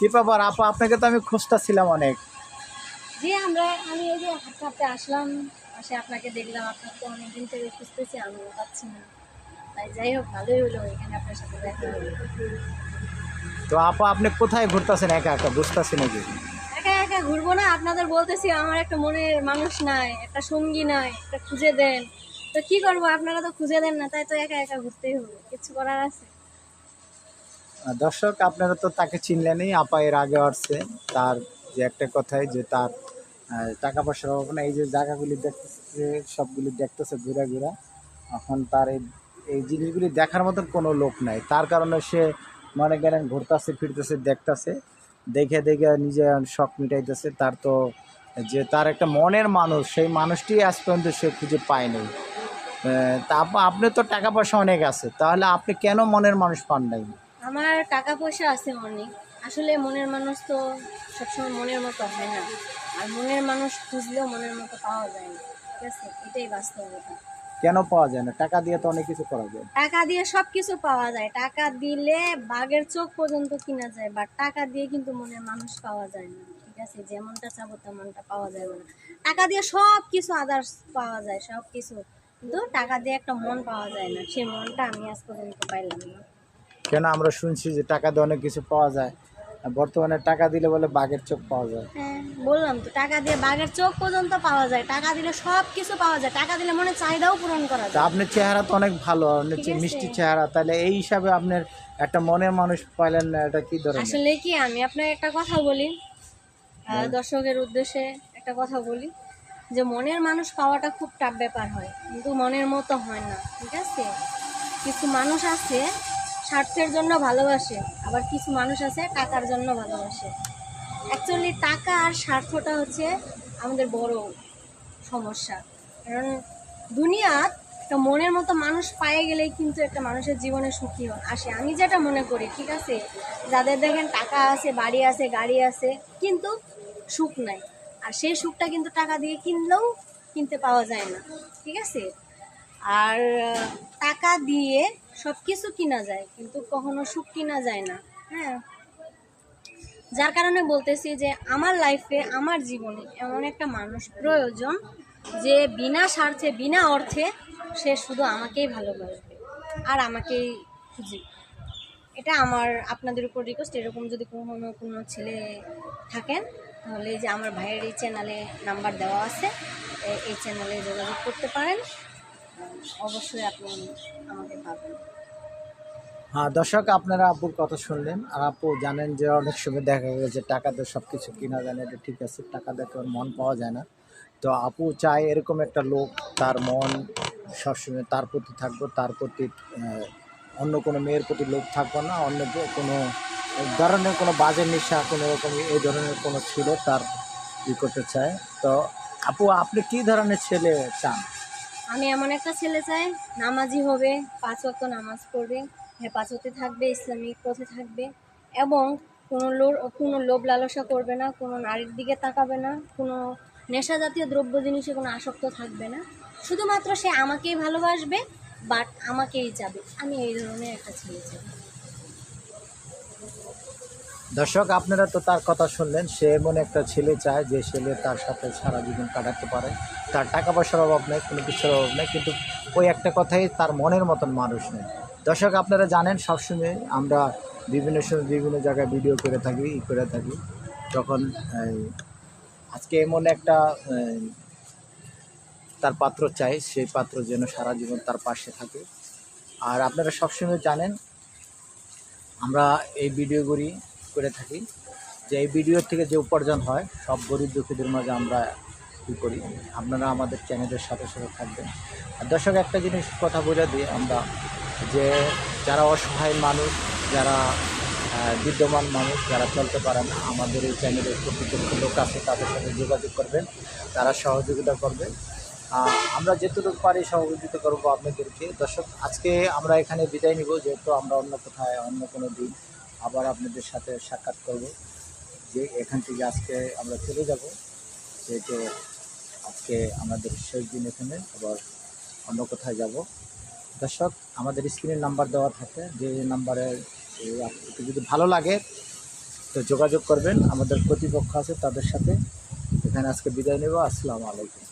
কি ব্যাপার আপা, আপনাকে তো আমি খুঁজতেছিলাম অনেক। জি আমি এই যে হাঁটতে হাঁটতে আসলাম, আসে আপনাকে দেখলাম। আপনার তো অনেকদিন থেকে খুঁজতেছি, আমিও পাচ্ছি না। তাই যাই হোক, ভালোই হলো এখানে আপনার সাথে দেখা হলো। তো আপা আপনি কোথায় ঘুরতেছেন একা একা, বুঝতেছি নাকি? একা একা ঘুরবো না, আপনাদের বলতেছি আমার একটা মনের মানুষ নাই, একটা সঙ্গী নাই, একটা খুঁজে দেন। তো কি করবো, আপনারা তো খুঁজে দেন না, তাই তো একা একা ঘুরতেই হবে, কিছু করার আছে? দর্শক আপনারা তো তাকে চিনলেনই, আপা এর আগে আসছে। তার যে একটা কথাই যে তার টাকা পয়সার অভাব না, এই যে জায়গাগুলি দেখতেছে সবগুলি দেখতেছে ঘুরে ঘুরে। এখন তার এই এই জিনিসগুলি দেখার মতন কোনো লোক নাই, তার কারণে সে মনে করেন ঘুরতেছে ফিরতেছে দেখতেছে, দেখে দেখে নিজে শখ মিটাইতেছে। তার তো যে তার একটা মনের মানুষ, সেই মানুষটি আজ পর্যন্ত সে খুঁজে পায়নি। তা আপনি তো টাকা পয়সা অনেক আছে, তাহলে আপনি কেন মনের মানুষ পান নাই? আমার টাকা পয়সা আছে অনেক, আসলে মনের মানুষ তো সবসময় মনের মতো হয় না। আর মনের মানুষ খুঁজলেও মনের মতো পাওয়া যায় না, ঠিক আছে, এটাই বাস্তবতা। কেন পাওয়া যায় না? টাকা দিয়ে তো অনেক কিছু করা যায়। টাকা দিয়ে সবকিছু পাওয়া যায়, টাকা দিলে বাঘের চোখ পর্যন্ত কিনা যায়, বাট টাকা দিয়ে কিন্তু মনের মানুষ পাওয়া যায় না, ঠিক আছে। যেমনটা চাবো তেমনটা পাওয়া যাবে না। টাকা দিয়ে সব কিছু আদার্স পাওয়া যায়, সব কিছু, কিন্তু টাকা দিয়ে একটা মন পাওয়া যায় না, সেই মনটা আমি আজ পর্যন্ত পাইলাম না। কেন আমরা শুনছি যে টাকা দিয়ে অনেক কিছু পাওয়া যায়, আর বর্তমানে টাকা দিলে বলে বাঘের চোখ পাওয়া যায়। হ্যাঁ, বললাম তো, টাকা দিয়ে বাঘের চোখ পর্যন্ত পাওয়া যায়, টাকা দিলে সব কিছু পাওয়া যায়, টাকা দিলে মনে চাহিদাও পূরণ করা তা যায়। আপনার চেহারা তো অনেক ভালো, আপনার ঠিক আছে, মিষ্টি চেহারা, তাহলে এই হিসাবে আপনার একটা মনের মানুষ পাইলেন না, এটা কি ধরনের? আসলে কি, আমি আপনার একটা কথা বলি, দর্শকের উদ্দেশ্যে একটা কথা বলি, যে মনের মানুষ পাওয়াটা খুব টাফ ব্যাপার হয়, কিন্তু মনের মতো হয় না, ঠিক আছে। কিছু মানুষ আছে স্বার্থের জন্য ভালোবাসে, আবার কিছু মানুষ আছে টাকার জন্য ভালোবাসে। অ্যাকচুয়ালি টাকা আর স্বার্থটা হচ্ছে আমাদের বড় সমস্যা। কারণ দুনিয়াত একটা মনের মতো মানুষ পায়ে গেলেই কিন্তু একটা মানুষের জীবনে সুখী আসে, আমি যেটা মনে করি, ঠিক আছে। যাদের দেখেন টাকা আছে, বাড়ি আছে, গাড়ি আছে, কিন্তু সুখ নাই, আর সেই সুখটা কিন্তু টাকা দিয়ে কিনলেও কিনতে পাওয়া যায় না, ঠিক আছে। আর টাকা দিয়ে সব কিছু কিনা যায়, কিন্তু কখনো সুখ কিনা যায় না। হ্যাঁ, যার কারণে বলতেছি যে আমার লাইফে, আমার জীবনে এমন একটা মানুষ প্রয়োজন, যে বিনা স্বার্থে, বিনা অর্থে সে শুধু আমাকেই ভালোবাসবে আর আমাকেই খুঁজবে। এটা আমার আপনাদের উপর রিকোয়েস্ট, এরকম যদি কোনো ছেলে থাকেন, তাহলে এই যে আমার ভাইয়ের এই চ্যানেলে নাম্বার দেওয়া আছে, এই চ্যানেলে যোগাযোগ করতে পারেন। অবশ্যই আপনি আমাকে পাবেন। হ্যাঁ দর্শক, আপনারা আপুর কথা শুনলেন, আর আপু জানেন যে অনেক সময় দেখা গেছে টাকা দিয়ে সব কিছু কিনা যায় না, এটা ঠিক আছে, টাকা দিয়ে কেউ মন পাওয়া যায় না। তো আপু চায় এরকম একটা লোক, তার মন সবসময় তার প্রতি থাকবো, তার প্রতি অন্য কোনো মেয়ের প্রতি লোভ থাকবো না, অন্য কোনো ধরনের কোনো বাজে নেশা কোনো রকম এই ধরনের কোনো ছিল তার ই করতে চায়। তো আপু আপনি কী ধরনের ছেলে চান? আমি এমন একটা ছেলে চাই, নামাজি হবে, 5 ওয়াক্ত নামাজ পড়বে, হেফাজতে থাকবে, ইসলামিক পথে থাকবে, এবং কোনো লোভ লালসা করবে না, কোনো নারীর দিকে তাকাবে না, কোনো নেশা জাতীয় দ্রব্য জিনিসে কোনো আসক্ত থাকবে না। শুধুমাত্র সে আমাকেই ভালোবাসবে, বাট আমাকেই চাবে। আমি এই ধরনের একটা ছেলে চাই। দর্শক আপনারা তো তার কথা শুনলেন, সে এমন একটা ছেলে চায় যে ছেলে তার সাথে সারা জীবন কাটাতে পারে, তার টাকা পয়সার অভাব নেই, কোনো কিছুর অভাব নেই, কিন্তু ওই একটা কথাই, তার মনের মতন মানুষ নেই। দর্শক আপনারা জানেন সবসময় আমরা বিভিন্ন সময় বিভিন্ন জায়গায় ভিডিও করে থাকি, করে থাকি, তখন আজকে এমন একটা তার পাত্র চাই, সেই পাত্র যেন সারা জীবন তার পাশে থাকে। আর আপনারা সবসময় জানেন আমরা এই ভিডিওগুলি করে থাকি, যে এই ভিডিও থেকে যে উপার্জন হয় সব গরিব দুঃখীদের মাঝে আমরা কী করি। আপনারা আমাদের চ্যানেলের সাথে সাথে থাকবেন। আর দর্শক একটা জিনিস কথা বলে দিই আমরা, যে যারা অসহায় মানুষ, যারা বিদ্যমান মানুষ, যারা চলতে পারে না, আমাদের এই চ্যানেলের প্রকৃত লোক আছে, তাদের সাথে যোগাযোগ করবেন, তারা সহযোগিতা করবে। আমরা যেটুকু পারি সহযোগিতা করবো আপনাদেরকে। দর্শক আজকে আমরা এখানে বিদায় নিব, যেহেতু আমরা অন্য কোথায় অন্য কোনো দিন আবার আপনাদের সাথে সাক্ষাৎ করব, যে এখান থেকে আজকে আমরা চলে যাব, যেহেতু আজকে আমাদের শেষ দিন, এখানে আবার অন্য কোথায় যাব। দর্শক আমাদের স্ক্রিনের নাম্বার দেওয়া থাকে, যে নাম্বারে আপনাকে যদি ভালো লাগে তো যোগাযোগ করবেন, আমাদের কর্তৃপক্ষ আছে তাদের সাথে। এখানে আজকে বিদায় নেব। আসসালামু আলাইকুম।